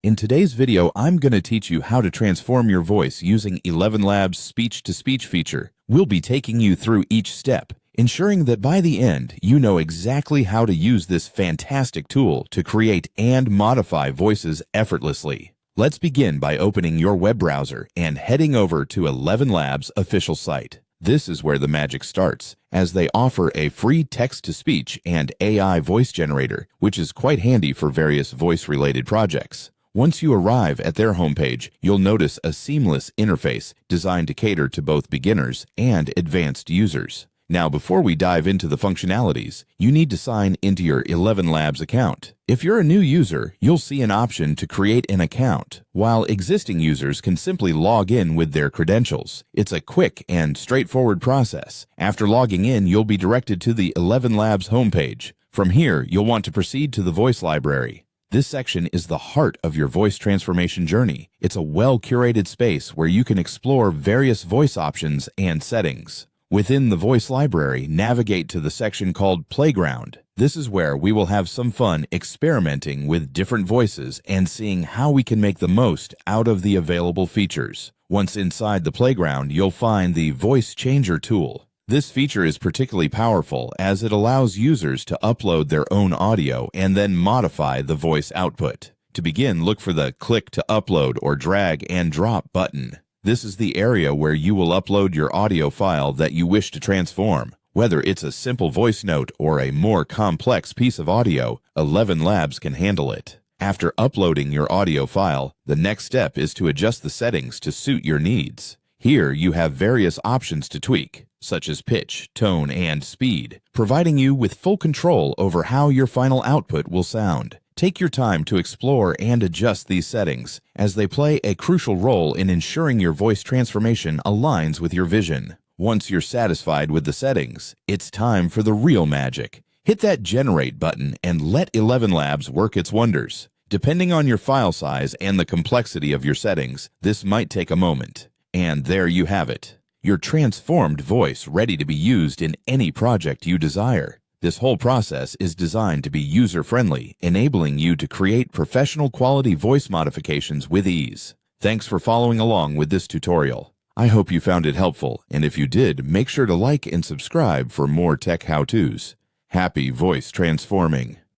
In today's video, I'm going to teach you how to transform your voice using Elevenlabs' speech-to-speech feature. We'll be taking you through each step, ensuring that by the end, you know exactly how to use this fantastic tool to create and modify voices effortlessly. Let's begin by opening your web browser and heading over to Elevenlabs' official site. This is where the magic starts, as they offer a free text-to-speech and AI voice generator, which is quite handy for various voice-related projects. Once you arrive at their homepage, you'll notice a seamless interface designed to cater to both beginners and advanced users. Now, before we dive into the functionalities, you need to sign into your Elevenlabs account. If you're a new user, you'll see an option to create an account, while existing users can simply log in with their credentials. It's a quick and straightforward process. After logging in, you'll be directed to the Elevenlabs homepage. From here, you'll want to proceed to the voice library. This section is the heart of your voice transformation journey. It's a well-curated space where you can explore various voice options and settings. Within the voice library, navigate to the section called Playground. This is where we will have some fun experimenting with different voices and seeing how we can make the most out of the available features. Once inside the playground, you'll find the Voice Changer tool. This feature is particularly powerful as it allows users to upload their own audio and then modify the voice output. To begin, look for the Click to Upload or Drag and Drop button. This is the area where you will upload your audio file that you wish to transform. Whether it's a simple voice note or a more complex piece of audio, Elevenlabs can handle it. After uploading your audio file, the next step is to adjust the settings to suit your needs. Here you have various options to tweak, such as pitch, tone, and speed, providing you with full control over how your final output will sound. Take your time to explore and adjust these settings, as they play a crucial role in ensuring your voice transformation aligns with your vision. Once you're satisfied with the settings, it's time for the real magic. Hit that Generate button and let Elevenlabs work its wonders. Depending on your file size and the complexity of your settings, this might take a moment. And there you have it, your transformed voice ready to be used in any project you desire. This whole process is designed to be user-friendly, enabling you to create professional quality voice modifications with ease. Thanks for following along with this tutorial. I hope you found it helpful, and if you did, make sure to like and subscribe for more tech how-tos. Happy voice transforming!